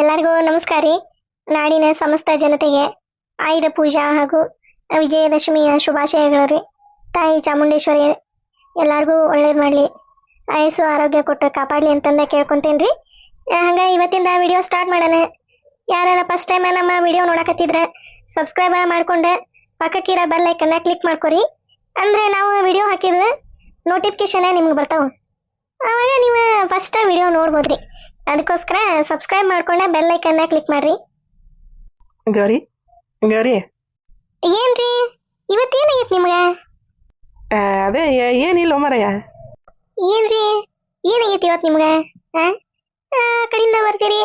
ಎಲ್ಲರಿಗೂ ನಮಸ್ಕಾರ ರೀ. ನಾಡಿನ ಸಮಸ್ತ ಜನತೆಗೆ ಆಯುಧ ಪೂಜಾ ಹಾಗೂ ವಿಜಯದಶಮಿಯ ಶುಭಾಶಯಗಳು ರೀ. ತಾಯಿ ಚಾಮುಂಡೇಶ್ವರಿ ಎಲ್ಲರಿಗೂ ಒಳ್ಳೇದು ಮಾಡಲಿ, ಆಯಸ್ಸು ಆರೋಗ್ಯ ಕೊಟ್ಟು ಕಾಪಾಡಲಿ ಅಂತಂದ ಕೇಳ್ಕೊತೀನಿ ರೀ. ಹಂಗೆ ಇವತ್ತಿಂದ ವಿಡಿಯೋ ಸ್ಟಾರ್ಟ್ ಮಾಡೋಣ. ಯಾರೆಲ್ಲ ಫಸ್ಟ್ ಟೈಮ್ ನಮ್ಮ ವಿಡಿಯೋ ನೋಡಕತ್ತಿದ್ರೆ ಸಬ್ಸ್ಕ್ರೈಬ್ ಮಾಡ್ಕೊಂಡು ಪಕ್ಕಕ್ಕಿರೋ ಬೆಲ್ ಐಕನ್ನ ಕ್ಲಿಕ್ ಮಾಡ್ಕೊರಿ. ಅಂದರೆ ನಾವು ವಿಡಿಯೋ ಹಾಕಿದ್ರೆ ನೋಟಿಫಿಕೇಶನ್ ನಿಮ್ಗೆ ಬರ್ತಾವೆ, ಆವಾಗ ನೀವು ಫಸ್ಟ್ ವಿಡಿಯೋ ನೋಡ್ಬೋದ್ರಿ. ಅದಕ್ಕೋಸ್ಕರ ಸಬ್ಸ್ಕ್ರೈಬ್ ಮಾಡ್ಕೊಂಡೆ ಬೆಲ್ ಐಕನ್ನ ಕ್ಲಿಕ್ ಮಾಡ್ರಿ. ಗೌರಿ ಗೌರಿ ಏನ್ರಿ ಇವತ್ತೇನಾಗೈತೆ ನಿಮ್ಗೆ? ಅದೇ ಏನಿಲ್ಲ ಮರಯ್ಯ. ಏನ್ರಿ ಏನಾಗೈತಿ ಇವತ್ತು ನಿಮ್ಗೆ? ಕಡೆಯಿಂದ ಬರ್ತೀರಿ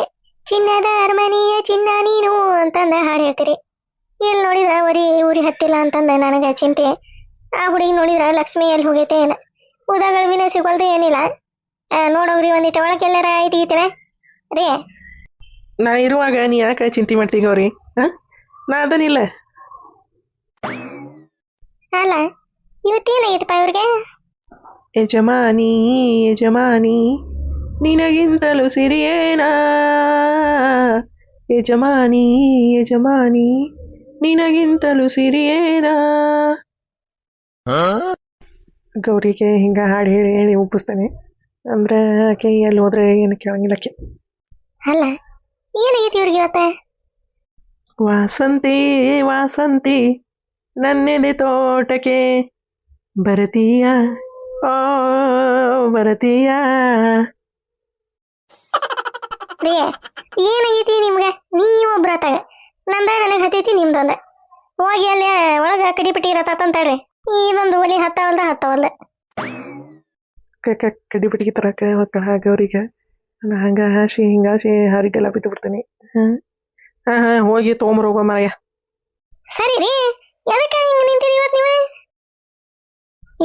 ಚಿನ್ನದ ಅರಮನೆಯ ಚಿನ್ನ ನೀನು ಅಂತಂದ ಹಾಡು ಹೇಳ್ತೀರಿ. ಎಲ್ಲಿ ನೋಡಿದ್ರ ಊರಿ ಹತ್ತಿಲ್ಲ ಅಂತಂದ ನನಗೆ ಚಿಂತೆ. ಆ ಹುಡುಗಿ ನೋಡಿದ್ರ ಲಕ್ಷ್ಮಿ ಎಲ್ಲಿ ಹೋಗೈತೆ ಏನ, ಊದಾಗಳು ವಿನ ಸಿಗೋಲ್ದು ಏನಿಲ್ಲ. ನೋಡೋಗ್ರಿ ಒಂದಿಟ್ಟು ಒಳಗೆ ಎಲ್ಲಾರ ಐತಿಗಿತೀರ ರೀ. ನಾ ಇರುವಾಗ ನೀ ಯಾಕೆ ಚಿಂತೆ ಮಾಡ್ತೀವಿ ಗೌರಿ? ನಾ ಅದನಿಲ್ಲ. ಅಲ್ಲ ಇವತ್ತೇನಾಗೈತಪ್ಪ ಇವ್ರಿಗೆ? ಯಜಮಾನಿ ಯಜಮಾನಿ ನಿನಗಿಂತಲೂ ಸಿರಿಯೇನಾ, ಯಜಮಾನಿ ಯಜಮಾನಿ ನಿನಗಿಂತಲೂ ಸಿರಿಯೇನಾ. ಗೌರಿಗೆ ಹಿಂಗ ಹಾಡು ಹೇಳಿ ಹೇಳಿ ಒಪ್ಪಿಸ್ತಾನೆ. ಅಂದ್ರೆ ಆಕೆ ಎಲ್ಲಿ ಹೋದ್ರೆ ಏನು ಕೇಳಂಗಿಲ್ಲಕ್ಕೆ. ಅಲ್ಲ ಏನಾಗೈತಿ ಇವ್ರಿಗೆ ಇವತ್ತ? ವಾಸಂತಿ ವಾಸಂತಿ ನನ್ನೆದೆ ತೋಟಕ್ಕೆ ಬರತೀಯ, ಓ ಬರತೀಯ. ರೀ ಏನಾಗೈತಿ ನಿಮ್ಗೆ? ನೀವೊಬ್ರತ್ತಾಗ ನಂದ ನನಗೆ ಹತ್ತೈತಿ ನಿಮ್ದೊಂದ. ಹೋಗಿ ಅಲ್ಲಿ ಒಳಗೆ ಕಡಿಪಟ್ಟಿ ಇರತ್ತಂತಾಳ್ರಿ. ಇದೊಂದು ಒಲಿ ಹತ್ತವಲ್ದ ಕಡಿಬಿಟ್ಟಿಗೆ ತರಕ ಹೊಕ್ಕಳ ಗೌರಿಗೆ. ನಾ ಹಂಗ ಹಾಸಿ ಹಾರಿಗೆಲ್ಲ ಬಿದ್ದು ಬಿಡ್ತೀನಿ. ಹೋಗಿ ತೊಗೊಂಬರೋಗ ಮರಯ್ಯ. ಸರಿ ರೀ, ಎದಕ್ಕೆ ಹಿಂಗೆ ನಿಂತೀರಿ ಇವತ್ತು ನೀವು?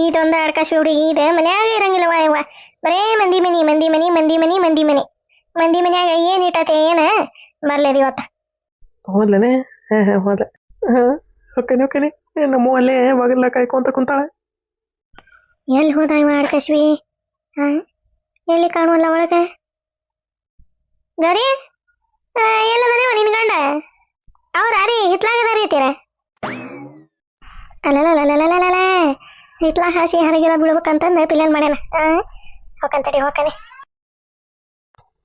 ಇದೊಂದು ಅಡ್ಕಾಸಿ ಹುಡುಗಿ ಇದೆ, ಮನ್ಯಾಗ ಇರಂಗಿಲ್ಲವ ಯವ್ವ. ಬರೇ ಮಂದಿ ಮನಿ ಮಂದಿ ಮನಿ ಮಂದಿ ಮನಿ ಮಂದಿ ಮನಿ ಮಂದಿ ಮನ್ಯಾಗ ಏನು ಇಟ್ಟತೆ ಏನ ಬರ್ಲೇದು ಇವತ್ತು. ಹೋದ್ಲನೆ? ಹೋದ. ಹೊಕ್ಕನೆ ನಮ್ಮ ಅಲ್ಲೇ ಮಗಲ್ಲ ಕಾಯ್ಕೊಂತ ಕುಂತಾಳ. ಎಲ್ಲಿ ಹೋದ ಇವ ಅಡ್ಕಾಸ್ವಿ? ಎಲ್ಲಿ ಕಾಣುವಲ್ಲ ಒಳಗೆ? ಗರಿ ಎಲ್ಲದನೇವ ನಿನ್ ಗಂಡ? ಅವ್ರ ರೀ ಹಿತ್ಲಾಗದಾರಿ ಐತೀರ? ಅಲ್ಲಲ್ಲ ಹಿತ್ಲಾ ಹಾಸಿ ಹರಗೆಲ್ಲ ಬೀಳ್ಬೇಕಂತಂದ ಪಿಲ್ಲನ್ ಮಾಡ್ಯಾನ. ಹೋಕಂತಡಿ ಹೋಕನೆ.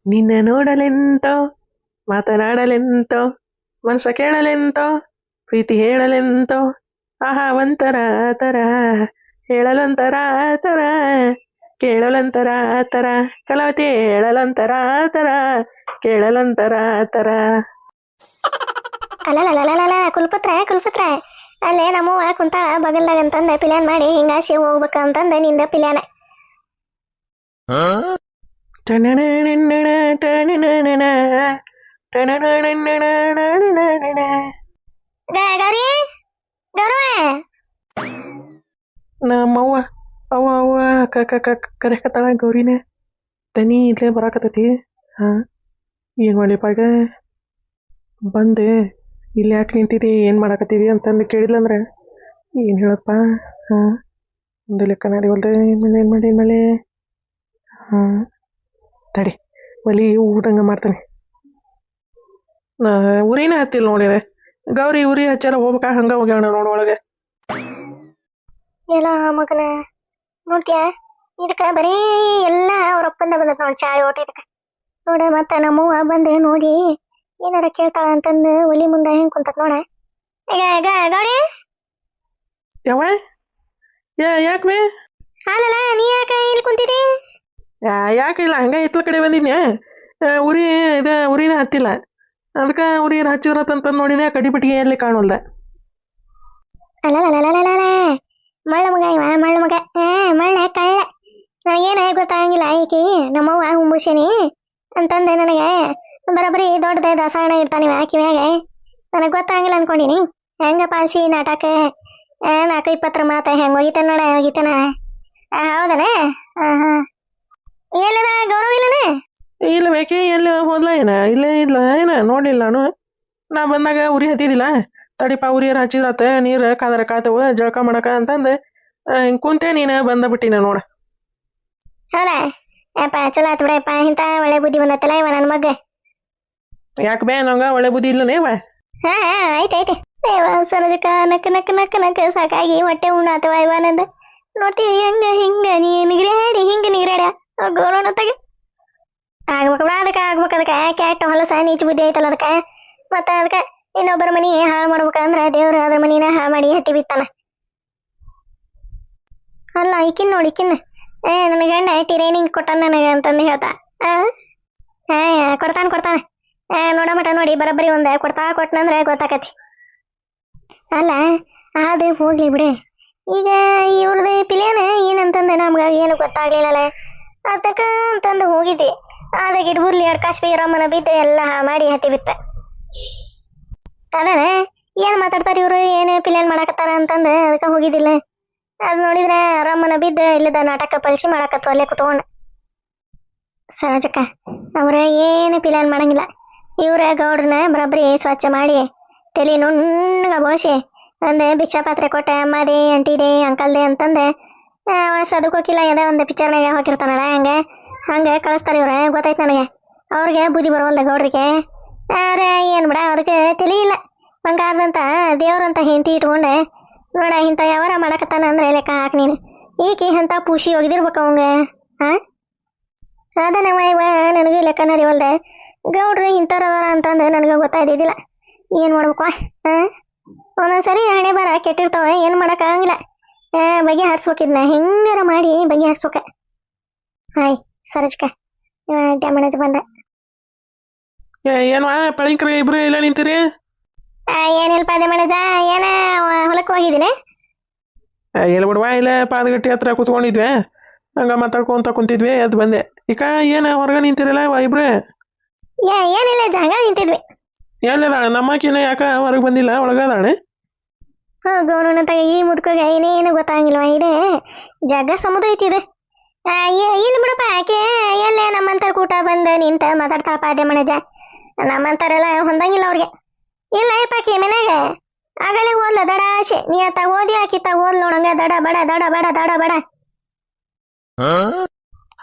ನಿನ್ನ ನೋಡಲೆಂತೋ ಮಾತನಾಡಲೆಂತೋ ಮನಸ ಕೇಳಲೆಂತೋ ಪ್ರೀತಿ ಹೇಳಲೆಂತೋ, ಆಹಾ ಒಂಥರ ತರ ಹೇಳಲೊಂಥರ ತರ ಕೇಳಲೊಂಥರ ತರ, ಕಲಾವತಿ ಹೇಳಲೊಂಥರ ತರ ಕೇಳಲೊಂಥರ ತರ. ಅಲ್ಲಲ್ಲ ಕುಲ್ಪುತ್ರ ಅಲ್ಲೇ ನಮ್ಮವ್ವ ಕುಂತಾಳ ಬಗಲ್ದಾಗ ಅಂತಂದ ಪಿಲ್ಯಾನ್ ಮಾಡಿ ಹಿಂಗಾಸಿ ಹೋಗ್ಬೇಕಂತಂದ ನಿಂದ ಪಿಲ್ಯಾನ. ಗೌರಿ ಗೌರವ ನಮ್ಮವ್ವ ಅವ್ವ ಕರೆಕತ್ತಾಳ ಗೌರಿನೇ. ತನಿ ಇದ್ಲೇ ಬರಾಕತ್ತೈತಿ. ಏನು ಮಾಡಿಪ್ಪ ಈಗ? ಬಂದೆ ಇಲ್ಲಿ ಯಾಕೆ ನಿಂತಿರಿ, ಏನು ಮಾಡಾಕತ್ತೀರಿ ಅಂತಂದು ಕೇಳಿದ್ಲಂದ್ರೆ ಏನು ಹೇಳಪ್ಪ? ಒಂದು ಲೆಕ್ಕನಾರಿ ಹೊಲ್ದೆ ಏನು ಮಾಡಿ ತಡಿ ಒಲಿ ಊದಂಗ ಮಾಡ್ತಾನೆ. ಉರಿನೇ ಹತ್ತಿಲ್ಲ ನೋಡಿದೆ ಗೌರಿ. ಉರಿ ಹಚ್ಚಾರ ಹೋಗ್ಬೇಕಾ? ಹಂಗ ಹೋಗ್ಯಾಣ ನೋಡೊಳಗೆ. ಎಲ್ಲ ಮಗನ ನೋಡ್ತೀಯ, ಇದಕ್ಕೆ ಬರೀ ಎಲ್ಲ ಅವ್ರಪ್ಪಂದ ಬಂದತ್ ನೋಡಿ ಚಾಳಿ ಓಟ ಇದಕ್ಕೆ ನೋಡ. ಮತ್ತ ನಮ್ಮವ್ವ ಬಂದು ನೋಡಿ ಏನಾರ ಕೇಳ್ತಾಳ ಅಂತಂದು ಒಲಿ ಮುಂದೆ ಹೆಂಗ್ ಕುಂತತ್ ನೋಡ. ಈಗ ಗೌರಿ ಯಾವ ಯಾಕೆ? ಹಾಲಲ್ಲ ನೀ ಯಾಕೆ ಇಲ್ಲಿ ಕುಂತಿದಿ? ಯಾಕಿಲ್ಲ, ಹಂಗ ಇತ್ಲ ಕಡೆ ಬಂದಿದ್ನ್ಯಾ. ಉರಿನ ಹತ್ತಿಲ್ಲ, ಅದಕ್ಕೆ ಉರಿ ಹಚ್ಚಿದ್ರತಂತ ನೋಡಿದೆ. ಕಡಿಪಿಟ್ಟಿಗೆ ಎಲ್ಲಿ ಕಾಣೋಲ್ದ. ಅಲ್ಲ ಮಳ್ಳ ಮಗ ಇವ, ಮಳ್ಳ ಮಗ. ಮಳ್ಳ ಕಳ್ಳ. ನನಗೇನ ಗೊತ್ತಾಗಂಗಿಲ್ಲ. ಈಕಿ ನಮ್ಮವ್ವ ಹುಂಬುಸೇನಿ ಅಂತಂದೆ ನನಗೆ ಬರೋಬ್ಬರಿ ದೊಡ್ಡದ ದಾಸವಾಳ ಇಡ್ತಾನಿವ ಕಿವ್ಯಾಗ. ನನಗೆ ಗೊತ್ತಾಗಂಗಿಲ್ಲ ಅನ್ಕೊಂಡಿನಿ. ಹೆಂಗ ಪಾಲ್ಸಿ ನಾಟಕ 4-20 ಮಾತ ಹೆಂಗೆ ಹೋಗಿತಾನ ನೋಡ ಹೋಗಿತಾನ. ಹೌದನ? ಎಲ್ಲದ ಗೌರವ ಇಲ್ಲನೆ? ಇಲ್ಲ ಬೇಕೆ, ಎಲ್ಲಿ ಹೋದ್ಲ ಏನ? ಇಲ್ಲೇ ಇಲ್ಲ ಏನ? ನೋಡ್ಲಿಲ್ಲ ನಾನು. ನಾ ಬಂದಾಗ ಉರಿ ಹತ್ತಿದಿಲ್ಲ. ತಡಿಪ ಉರಿಯರ್ ಹಚ್ಚಿದ್ರತ, ನೀರು ಕಾದರ ಕಾತವ ಜಳಕ ಮಾಡಕ ಅಂತಂದು ಕುಂತೆ. ನೀನು ಬಂದ ಬಿಟ್ಟಿನ ನೋಡ. ಹೌದಾ? ಯಪ್ಪ ಚಲೋ ಆತು ಬಿಡಪ್ಪ. ಇಂಥ ಒಳ್ಳೆ ಬುದ್ಧಿ ಬಂದತ್ತಲ್ಲ ಇವ ನನ್ನ ಮಗ. ಯಾಕೆ ಬೇ ನಂಗೆ ಒಳ್ಳೆ ಬುದ್ಧಿ ಇಲ್ಲನೇವ? ಹಾ ಹಾ ಆಯ್ತು ಸರೋಜಕ್ಕ ನಕ್ಕ ನಕ್ಕ ನಕ್ಕ ನಕ್ಕ ಸಾಕಾಗಿ ಹೊಟ್ಟೆ ಉಣ್ಣ ಅಥವಾ ಇವನಂದ ನೋಡ್ತೀವಿ ಹೆಂಗ ಹಿಂಗ ನೀ ನಿಗ್ರಾಡಿ ಹಿಂಗ ನಿಗ್ರಾಡ ಗೋರೋಣ ತಗ ಆಗ್ಬೇಕು ಅದಕ್ಕೆ ಕೆಟ್ಟ ಹೊಲಸ ನೀಚ ಬುದ್ಧಿ ಐತಲ್ಲ ಅದಕ್ಕೆ ಮತ್ತೆ ಅದಕ್ಕೆ ಇನ್ನೊಬ್ಬರ ಮನಿ ಹಾಳು ಮಾಡ್ಬೇಕಂದ್ರೆ ದೇವ್ರು ಅದ್ರ ಮನಿನ ಹಾಳು ಮಾಡಿ ಹತ್ತಿ ಬಿತ್ತಾನ. ಅಲ್ಲ ಈಕಿನ್ ನನ್ನ ಗಂಡ ಟ್ರೈನಿಂಗ್ ಕೊಟ್ಟಾನ ನನಗೆ ಅಂತಂದು ಹೇಳ್ತಾ ಕೊಡ್ತಾನೆ ನೋಡ ಮಟ ನೋಡಿ ಬರಬ್ಬರಿ ಒಂದ ಕೊಟ್ಟನಂದ್ರೆ ಗೊತ್ತಾಕತಿ. ಅಲ್ಲ ಅದು ಹೋಗ್ಲಿ ಬಿಡು, ಈಗ ಇವ್ರದ್ದು ಪಿಲಿಯನ ಏನಂತಂದೆ ನಮ್ಗೆ ಏನು ಗೊತ್ತಾಗ್ಲಿಲ್ಲಲ್ಲ ಅದಕ್ಕ ಅಂತಂದು ಹೋಗಿದ್ವಿ. ಆದ ಗಿಡ್ಬುರ್ಲಿ ಅಡ್ಕಾಶ್ವಿ ರಮ್ಮನ ಬಿದ್ದು ಎಲ್ಲ ಮಾಡಿ ಹತ್ತಿ ಬಿತ್ತ. ಅದಾನ ಏನು ಮಾತಾಡ್ತಾರೆ ಇವರು, ಏನು ಪಿಲಿಯನ್ ಮಾಡಕತ್ತಾರ ಅಂತಂದು ಅದಕ್ಕೆ ಹೋಗಿದ್ದಿಲ್ಲ. ಅದು ನೋಡಿದ್ರೆ ರಮ್ಮನ ಬಿದ್ದು ಇಲ್ಲದ ನಾಟಕ ಪಲ್ಸಿ ಮಾಡಕತ್ತು ಅಲ್ಲೇ ಕುತ್ಕೊಂಡು. ಸಹಜಕ್ಕ ಅವ್ರ ಏನು ಪಿಲಿಯನ್ ಮಾಡಂಗಿಲ್ಲ. ಇವ್ರ ಗೌಡ್ರನ್ನ ಬರಬ್ಬರಿ ಸ್ವಚ್ಛ ಮಾಡಿ ತಲೆ ನುಣ್ಣಗ ಬೋಸಿ ಒಂದು ಭಿಕ್ಷಾ ಪಾತ್ರೆ ಕೊಟ್ಟೆ ಅಮ್ಮದೇ ಅಂಟಿದೆ ಅಂಕಲ್ದೆ ಅಂತಂದೆ ಸದಕ್ಕೋಕಿಲ್ಲ ಎದೆ ಒಂದು ಪಿಕ್ಚರ್ನಾಗ ಹೋಗಿರ್ತಾನಲ್ಲ ಹಂಗೆ ಕಳಿಸ್ತಾರೆ ಇವ್ರೆ. ಗೊತ್ತಾಯ್ತು ನನಗೆ ಅವ್ರಿಗೆ ಬುದ್ಧಿ ಬರೋಲ್ದ ಗೌಡ್ರಿಗೆ. ಆದ್ರೆ ಏನು ಬಿಡ ಅದಕ್ಕೆ ತಲೆ ಇಲ್ಲ. ಹಂಗಾದಂತ ದೇವ್ರಂತ ಹೆಂಡತಿ ಇಟ್ಕೊಂಡೆ ನೋಡ ಇಂಥ ಯಾವಾರ ಮಾಡಕತ್ತಾನ ಅಂದ್ರೆ ಲೆಕ್ಕ ಹಾಕಿ ನೀನು. ಈಕಿ ಅಂತ ಪೂಸಿ ಒಗ್ದಿರ್ಬೇಕು ಅವಂಗ. ಅದನ್ನವ ಇವ ನನಗೂ ಲೆಕ್ಕನ ಅರಿವಲ್ದೆ. ಗೌಡ್ರು ಇಂಥವ್ರದಾರ ಅಂತಂದು ನನಗೆ ಗೊತ್ತಾಯ್ದಿದ್ದಿಲ್ಲ. ಏನು ಮಾಡ್ಬೇಕು ಒಂದೊಂದ್ಸರಿ ಹಣೆ ಬರ ಕೆಟ್ಟಿರ್ತಾವ, ಏನು ಮಾಡೋಕ್ಕಾಗಂಗಿಲ್ಲ. ಬಗೆ ಹರಿಸ್ಬೇಕಿದ್ನ ಹೆಂಗಾರ ಮಾಡಿ ಬಗೆ ಹರಿಸ್ಬೇಕ. ಹಾಯ್ ಸರೋಜಕ್ಕ ಡ್ಯಾಮೇಜ್ ಬಂದ. ಏನು ಪಳಿಂಕ್ರ ಇಬ್ರು ಇಲ್ಲ ನಿಂತೀರಿ? ಏನಿಲ್ಪ ಡ್ಯಾಮೇಜ ಏನ ಹೊಲಕ್ಕೆ ಹೋಗಿದ್ದೀನಿ. ಎಲ್ಲಿ ಬಿಡುವ ಇಲ್ಲ ಪಾದಗಟ್ಟಿ ಹತ್ರ ಕೂತ್ಕೊಂಡಿದ್ವಿ, ಹಂಗ ಮಾತಾಡ್ಕೊಂತ ಕುಂತಿದ್ವಿ. ಅದು ಬಂದೆ. ಈಗ ಏನು ಹೊರಗೆ ನಿಂತಿರಲ್ಲ ಇಬ್ರು? ಏನಿಲ್ಲ ಹಂಗ ನಿಂತಿದ್ವಿ. ಎಲ್ಲದಾಳೆ ನಮ್ಮಕಿನ ಯಾಕ ಹೊರಗೆ ಬಂದಿಲ್ಲ? ಒಳಗದಾಳೆ. ಗೌರವನ ತಗ ಈ ಮುದ್ಕೋಗ ಏನೇನು ಗೊತ್ತಾಗಿಲ್ವ. ಇದೆ ಜಗ್ಗ ಸಮುದ್ರ ಐತಿ ಇದು. ಇಲ್ಲಿ ಬಿಡಪ್ಪ ಆಕೆ ಎಲ್ಲೇ ನಮ್ಮಂತರ ಕೂಟ ಬಂದು ನಿಂತ ಮಾತಾಡ್ತಾಳಪ್ಪ ಡ್ಯಾಮೇಜ. ನಮ್ಮಂತಾರೆಲ್ಲ ಹೊಂದಂಗಿಲ್ಲ ಅವ್ರಿಗೆ. ಇಲ್ಲ ಪಾಕಿ ಮನ್ಯಾಗ ಆಗಲೇ ಓದ್ಲ ದಡ ಆಸೆ ನೀ ಆತ ಓದಿ ಆಕಿತ ಓದ್ಲ ನೋಡಂಗ ದಡ ಬಡ.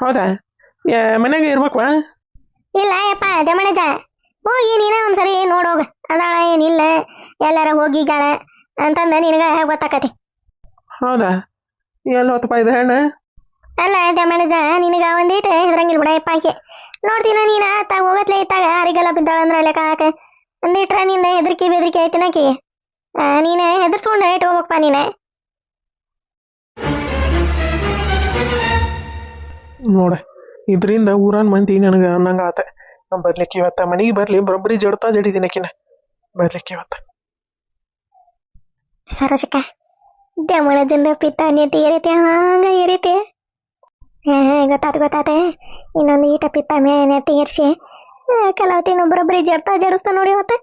ಹೌದಾ? ಮನ್ಯಾಗ ಇರ್ಬೇಕವಾ? ಇಲ್ಲ ಯಪ್ಪ ಡ್ಯಾಮೇಜ ಹೋಗಿ ನೀನ ಒಂದ್ಸರಿ ನೋಡೋಗ ಅದಾಳ ಏನಿಲ್ಲ ಎಲ್ಲಾರ ಹೋಗಿ ಜಾಳ ಅಂತಂದ ನಿನಗ ಗೊತ್ತಾಕತಿ. ಹೌದಾ? ಎಲ್ಲಿ ಹೊತ್ತಪ್ಪ ಇದು ಹೆಣ್ಣು? ಅಲ್ಲ ಡ್ಯಾಮೇಜ ನಿನಗ ಒಂದೀಟು ಹೆದ್ರಂಗಿಲ್ಲ ಬಿಡ ಯಪ್ಪ ಆಕೆ. ನೋಡ್ತೀನ ನೀನ ತಾಗ ಹೋಗತ್ಲೆ ಇತ್ತಾಗ ಹರಿಗೆಲ್ಲ ಬಿದ್ದಾಳ ಅಂದ್ರೆ ಲೆಕ್ಕ ಹಾಕ ಒಂದಿಟ್ರ ನಿಂದ ಹೆದರಿಕೆ ಬೆದರಿಕೆ ಐತಿನ ಆಕಿ. ನೀನು ಹೆದರ್ಸ್ಕೊಂಡು ಇಟ್ಟು ಹೋಗ್ಬೇಕಪ್ಪ ನೀನು. ನೋಡ ಇದರಿಂದ ಊರನ್ ಮಂದಿ ನನಗೆ ಅನ್ನಂಗ ಆತ. ಬರ್ಲಿಕ್ಕೆ ಇವತ್ತ ಮನೆಗೆ ಬರ್ಲಿ ಬರೋಬ್ಬರಿ ಜಡ್ತಾ ಜಡಿದಿನಕಿನ ಬರ್ಲಿಕ್ಕೆ ಇವತ್ತ. ಸರೋಜಕ್ಕ ಡ್ಯಾಮೇಜಂದ ಪಿತ್ತ ನೆತ್ತಿ ಏರೈತೆ ಹಂಗ ಏರೈತೆ. ಗೊತ್ತಾತೆ ಇನ್ನೊಂದು ಈಟ ಪಿತ್ತ ಮೇ ನೆತ್ತಿ ಏರಿಸಿ ಕಲಾವತಿನ ಬರೋಬ್ಬರಿ ಜಡಿಸ್ತಾ ನೋಡಿ ಇವತ್ತ.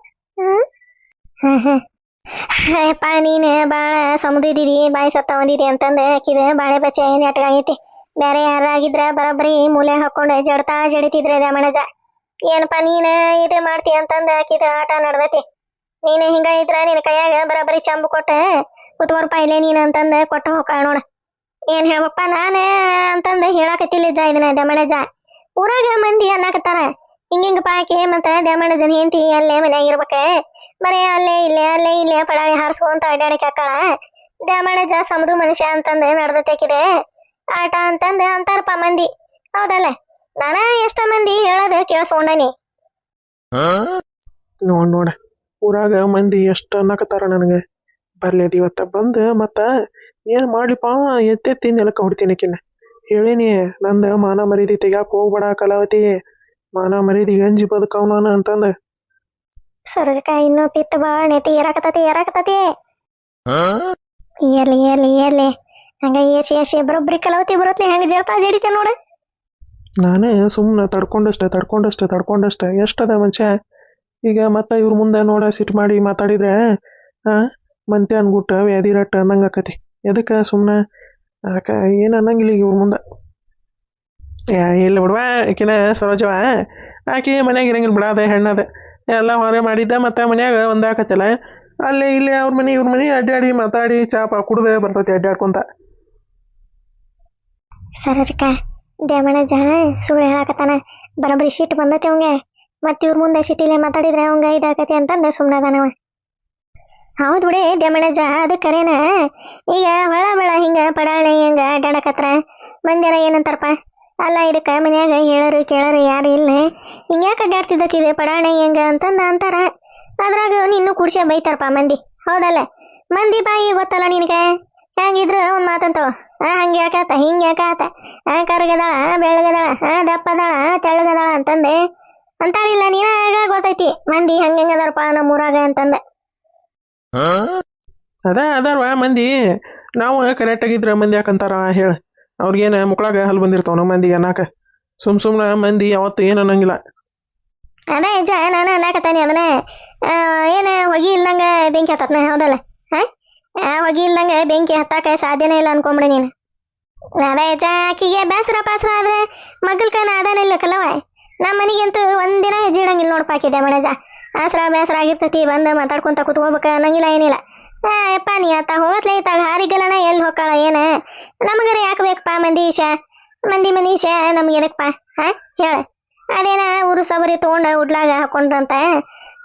ಯಪ್ಪ ನೀನು ಭಾಳ ಸಮುದಿದ್ದೀರಿ ಬಾಯಿ ಸತ್ತ ಒಂದಿದಿ ಅಂತಂದು ಹಾಕಿದ ಬಾಳೆ ಬಚ್ಚ ನೆಟ್ಗಾಗೈತಿ. ಬೇರೆ ಯಾರಾಗಿದ್ರ ಬರೋಬ್ಬರಿ ಮೂಲೆ ಹಾಕೊಂಡು ಜಡಿತಿದ್ರೆ ಡ್ಯಾಮೇಜ. ಏನಪ್ಪ ನೀನು ಇದು ಮಾಡ್ತಿ ಅಂತಂದು ಹಾಕಿದ ಆಟ ನಡ್ದೈತಿ. ನೀನು ಹಿಂಗ ಇದ್ರ ನಿನ್ನ ಕೈಯಾಗ ಬರೋಬ್ಬರಿ ಚಂಬು ಕೊಟ್ಟ ಕುತ್ವರ್ಪ ಇಲ್ಲೇ ನೀನು ಅಂತಂದು ಕೊಟ್ಟ ಹೋಗ ನೋಡ. ಏನು ಹೇಳ್ಬೇಕಪ್ಪ ನಾನು ಅಂತಂದು ಹೇಳಕತ್ತಿಲ್ಲಿದ್ದ ಇದನ್ನ ಡ್ಯಾಮೇಜ. ಊರಾಗ ಮಂದಿ ಅನ್ನಕತ್ತಾರ ಹಿಂಗಿಂಗ ಪಾಕಿ ಮತ್ತು ಡ್ಯಾಮೇಜನ್ ಹೆಂಡತಿ ಅಲ್ಲೇ ಮನ್ಯಾಗ ಇರ್ಬೇಕ ಬರೀ ಅಲ್ಲೇ ಇಲ್ಲೇ ಪಡಾಳಿ ಹಾರಿಸ್ಕೊಂತ ಅಡ್ಡಾಡಕ್ಕೆ ಹಾಕಾಳ. ಡ್ಯಾಮೇಜ ಸಮದು ಮನುಷ್ಯ ಅಂತಂದು ನಡ್ದೈತೆ ಆಟ ಅಂತಂದು ಅಂತಾರಪ್ಪ ಮಂದಿ. ಹೌದಲ್ಲ? ನಾನ ಎಷ್ಟ ಮಂದಿ ಹೇಳೋದು ಕೇಳಿಸ್ಕೊಂಡನಿ. ನೋಡ ಊರಾಗ ಮಂದಿ ಎಷ್ಟು ಅನ್ನಕತ್ತಾರ ನನಗೆ. ಬರ್ಲೇದು ಇವತ್ತ ಬಂದು ಮತ್ತ ಏನು ಮಾಡ್ಲಿಪ್ಪ ಎತ್ತೆತ್ತಿ ನೆಲಕ್ಕೆ ಹೊಡ್ತೀನಕಿನ್ನ ಹೇಳಿನಿ. ನಂದು ಮಾನ ಮರ್ಯಾದೆ ತೆಗ್ಯಾಕ ಹೋಗ್ಬೇಡ ಕಲಾವತಿ, ಮಾನ ಮರ್ಯಾದೆ ಗಂಜಿ ಬದುಕವನ ಅಂತಂದ. ಸರೋಜಕ್ಕ ಇನ್ನೂ ಪಿತ್ತ ಭಾಳ ನೆತ್ತಿ ಏರಾಕತತಿ ಏರ್ಲಿ ಹಂಗ ಏರ್ಸಿ ಬರೋಬ್ಬರಿ ಕಲಾವತಿ ಬರತ್ಲಿ ಹೆಂಗ ಜಡ್ತಾ ಜಡಿತೆ ನೋಡ. ನಾನೇ ಸುಮ್ಮನೆ ತಡ್ಕೊಂಡಷ್ಟ ಎಷ್ಟದ ಮನುಷ್ಯ. ಈಗ ಮತ್ತೆ ಇವ್ರ ಮುಂದೆ ನೋಡ ಸಿಟ್ಟು ಮಾಡಿ ಮಾತಾಡಿದ್ರೆ ಮಂತೆ ಅನ್ಬಿಟ್ಟ ವ್ಯಾಧಿ ರಟ್ಟ ಅನ್ನಂಗೆ ಆಕತಿ. ಎದಕ್ಕೆ ಸುಮ್ಮನೆ ಏನು ಅನ್ನಂಗಿಲ್ಲ ಈಗ ಇವ್ರ ಮುಂದೆ. ಇಲ್ಲ ಬಿಡುವ ಆಕಿನ ಸರೋಜವ ಆಕಿ ಮನ್ಯಾಗ ಇರಂಗಿಲ್ಲ ಬಿಡ. ಅದೇ ಹೆಣ್ಣದ ಎಲ್ಲ ಹೊರೆ ಮಾಡಿದ್ದ ಮತ್ತೆ ಮನ್ಯಾಗ ಒಂದಾಕತ್ತಲ್ಲ ಅಲ್ಲಿ ಇಲ್ಲಿ ಅವ್ರ ಮನೆ ಇವ್ರ ಮನೆ ಅಡ್ಡಾಡಿ ಮಾತಾಡಿ ಚಾಪ ಕುಡ್ದೆ ಬರ್ತೈತಿ ಅಡ್ಡಾಡ್ಕೊಂತ. ಸರೋಜಕ್ಕ ಡ್ಯಾಮೇಜ ಸುಳ್ಳು ಹೇಳಕತ್ತಾನ ಬರೋಬ್ಬರಿ ಸಿಟ್ಟು ಬಂದೈತಿ ಅವಂಗೆ. ಮತ್ತೆ ಇವ್ರ ಮುಂದೆ ಸಿಟಿಲೆ ಮಾತಾಡಿದ್ರೆ ಅವಂಗ ಇದಾಕತಿ ಅಂತಂದ ಸುಮ್ಮನದಾನವ. ಹೌದು ಬಿಡಿ ದಮಣಜ್ಜ, ಅದು ಕರೇನ. ಈಗ ಹೊಳ ಬೆಳ ಹಿಂಗ ಪಡಾಳೆ ಹಿಂಗ ಅಡ್ಡಾಡಕತ್ರ ಮಂದ್ಯಾರ ಏನಂತಾರಪ್ಪ, ಅಲ್ಲ ಇದಕ್ಕೆ ಮನ್ಯಾಗ ಹೇಳರು ಕೇಳರು ಯಾರು ಇಲ್ಲ, ಹಿಂಗ್ಯಾಕೆ ಅಡ್ಡಾಡ್ತಿದ್ದತಿದೆ ಪಡಾಳೆ ಹೆಂಗ ಅಂತಂದ ಅಂತಾರ. ಅದ್ರಾಗ ನಿನ್ನೂ ಕುಡ್ಸ್ಯ ಬೈತಾರಪ್ಪ ಮಂದಿ, ಹೌದಲ್ಲ? ಮಂದಿ ಬಾಯಿ ಗೊತ್ತಲ್ಲ ನಿನಗೆ, ಹೆಂಗಿದ್ರು ಒಂದು ಮಾತಂತವ, ಹಂಗೆ ಯಾಕಾತ ಹಿಂಗೆ ಯಾಕಾತ, ಕರ್ಗದಾಳ ಬೆಳಗದಾಳ, ದಪ್ಪದಾಳ ತೆಳ್ಳಗದಾಳ ಅಂತಂದೆ ಅಂತಾರಿಲ್ಲ. ನೀನಾಗ ಗೊತ್ತೈತಿ ಮಂದಿ ಹಂಗದಾರಪ್ಪ ನಮ್ಮೂರಾಗ ಅಂತಂದೆ. ಅದಾರವ ಮಂದಿ. ನಾವು ಕರೆಕ್ಟಾಗಿದ್ರೆ ಮಂದಿ ಯಾಕಂತಾರ ಹೇಳ? ಅವ್ರಿಗೇನು ಮುಕ್ಳಾಗ ಹಲ್ ಬಂದಿರ್ತಾವ ನಮ್ಮ ಮಂದಿಗೆ ಅನ್ನಕ. ಸುಮ್ಮನೆ ಮಂದಿ ಯಾವತ್ತು ಏನು ಅನ್ನಂಗಿಲ್ಲ. ಅದೇ ಅಜ್ಜ ನಾನು ಅನ್ನಕತ್ತಾನೆ ಅದನ್ನ. ಏನು ಹೊಗೆ ಇಲ್ದಂಗೆ ಬೆಂಕಿ ಹತ್ತತ್ನ, ಹೌದಲ್ಲ? ಹೊಗೆ ಇಲ್ದಂಗೆ ಬೆಂಕಿ ಹತ್ತಾಕ ಸಾಧ್ಯನೇ ಇಲ್ಲ ಅನ್ಕೊಂಬಿಡಿ ನೀನು. ಅದೇ ಅಜ್ಜ, ಆಕಿಗೆ ಬೇಸರ ಪಾಸರ ಆದ್ರೆ ಮಗಲ್ಕನ ಅದಾನಿಲ್ಲ ಕಲ್ಲವ. ನಮ್ಮ ಮನೆಗಂತೂ ಒಂದಿನ ಹೆಜ್ಜೆ ಇಡಂಗಿಲ್ಲ ನೋಡಪ್ಪ ಆಕಿದೆ ಮಣಜ. ಆಸರ ಬೇಸರ ಆಗಿರ್ತೈತಿ, ಬಂದು ಮಾತಾಡ್ಕೊಂತ ಕುತ್ಕೋಬೇಕು ಅನ್ನಂಗಿಲ್ಲ, ಏನಿಲ್ಲ. ಯಪ್ಪ ನೀ ಆತ ಹೋಗತ್ಲೆ ಇತ್ತಾಗ ಹಾರಿಗಲ್ಲನ ಎಲ್ಲಿ ಹೋಗ್ಕಾಳ ಏನು? ನಮಗರ ಯಾಕೆ ಬೇಕಪ್ಪ ಮಂದೀಶ, ಮಂದಿ ಮನೀಶ ನಮ್ಗೆ ಎದಕ್ಕಪ್ಪ? ಹೇಳ. ಅದೇನ ಊರು ಸಬರಿ ತೊಗೊಂಡು ಉಡ್ಲಾಗ ಹಾಕೊಂಡ್ರಂತ,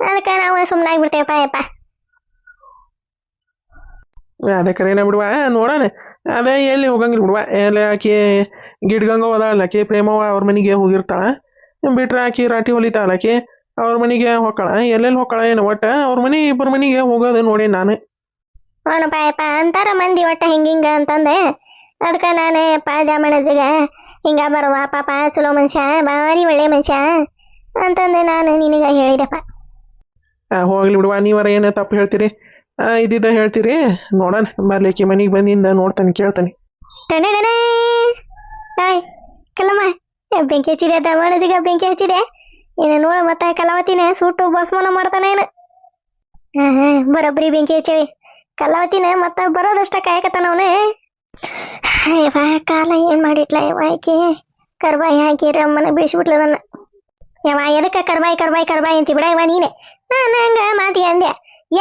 ಅದಕ್ಕೆ ನಾವು ಸುಮ್ಮನಾಗ್ಬಿಡ್ತೇವಪ್ಪ. ಯಪ್ಪ ಅದೇ ಕರೆನ ಬಿಡುವ, ನೋಡೋಣ. ಅದೇ ಎಲ್ಲಿ ಹೋಗಂಗಿಲ್ಲ ಬಿಡುವ. ಎಲ್ಲಿ ಆಕಿ ಗಿಡ್ಗಂಗ ಹೋದಾಳ ಆಕಿ ಪ್ರೇಮವ ಅವ್ರ ಮನೆಗೆ ಹೋಗಿರ್ತಾಳ. ಬಿಟ್ರೆ ಆಕಿ ರಾಟಿ ಹೊಲಿತಾಳ ಆಕಿ ಅವ್ರ ಮನೆಗೆ ಹೋಗ್ಕಳ. ಎಲ್ಲೆಲ್ಲಿ ಹೋಗ್ಕಳ ಏನು ಒಟ್ಟ ಅವ್ರ ಮನೆ ಇಬ್ಬರ ಮನೆಗೆ ಹೋಗೋದು ನೋಡಿ ನಾನು. ಅವನಪ್ಪ ಯಪ್ಪ ಅಂತಾರ ಮಂದಿ ಒಟ್ಟ ಹಿಂಗ ಅಂತಂದೆ. ಅದಕ್ಕೆ ನಾನು ಯಪ್ಪ ಜಾಮಣ್ಣಜ್ಜಿಗೆ ಹಿಂಗ ಬರುವ ಪಾಪ ಚಲೋ ಮನುಷ್ಯ, ಭಾರಿ ಒಳ್ಳೆ ಮನುಷ್ಯ ಅಂತಂದೆ ನಾನು ನಿನಗೆ ಹೇಳಿದೆಪ್ಪ. ಹೋಗ್ಲಿ ಬಿಡುವ, ನೀವರ ಏನು ತಪ್ಪು ಹೇಳ್ತೀರಿ, ಇದ್ದಿದ್ದ ಹೇಳ್ತೀರಿ. ನೋಡೋಣ ಬರ್ಲಿಕ್ಕೆ ಮನೆಗೆ ಬಂದಿಂದ ನೋಡ್ತಾನೆ ಕೇಳ್ತಾನೆ. ಹಾಯ್ ಕಲ್ಲಮ್ಮ, ಬೆಂಕಿ ಹಚ್ಚಿದೆ ದಮಣಜಿಗ, ಬೆಂಕಿ ಹಚ್ಚಿದೆ. ಏನು ನೋಡ ಮತ್ತೆ ಕಲಾವತಿನ ಸುಟ್ಟು ಭಸ್ಮನ ಮಾಡ್ತಾನೆ ಏನು? ಬರೋಬ್ಬರಿ ಬೆಂಕಿ ಹಚ್ಚೇವಿ. ಕಲಾವತಿನ ಮತ್ತೆ ಬರೋದಷ್ಟ ಕಾಯಕತ್ತಾನ ಅವನು. ಕಾಲ ಏನ್ ಮಾಡಿಟ್ಲ ಆಕಿ, ಕರ್ಬಾಯಿ ಹಾಕಿ ರಮ್ಮನ ಬಿಡಿಸ್ಬಿಟ್ಲ ನನ್ನ. ಎದಕ್ಕೆ ಕರ್ಬಾಯಿ ಕರ್ಬಾಯಿ ಕರ್ಬಾಯಿ ಅಂತಿ ಬಿಡ ನೀನೆ. ನಾನು ಹಂಗ ಮಾತಿಗೆ ಅಂದೆ,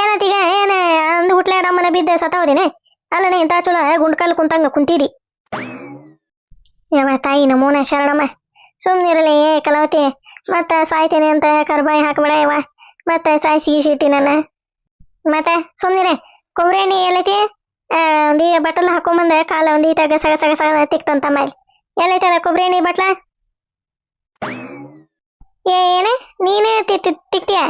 ಏನತ್ತೀಗ ಏನ ಅಂದು ಹುಟ್ಲೆ ರಮ್ಮನ ಬಿದ್ದ ಸತ್ತವದಿನ? ಅಲ್ಲನೆ ಇಂಥ ಚಲೋ ಗುಂಡ್ಕಲ್ ಕುಂತಂಗ ಕುಂತೀರಿ. ತಾಯಿ ನಮೂನ ಶರಣಮ್ಮ, ಸುಮ್ಮನಿರಲಿ ಕಲಾವತಿ. ಮತ್ತೆ ಸಾಯ್ತೇನೆ ಅಂತ ಕರ್ಬಾಯಿ ಹಾಕಬೇಡ ಮತ್ತೆ ಸಾಯಿಸಿ ಸಿಟ್ಟಿ ನನ್ನ. ಮತ್ತೆ ಸುಮ್ಮನಿರೆ. ಕೊಬ್ಬರಿ ಎಣ್ಣೆ ಎಲ್ಲೈತಿ? ಒಂದು ಬಟ್ಟಲ ಹಾಕೊಂಬಂದೆ ಕಾಲ ಒಂದು ಈಟಾಗ ಸಗ ಸಗ ಸಗ ತಿಕ್ತಂತ ಮೇಲೆ ಎಲ್ಲೈತೆ ಅದ ಕೊಬ್ಬರಿ ಎಣ್ಣೆ ಬಟ್ಲ? ಏನೇ ನೀನೇ ತಿಕ್ತೀಯ?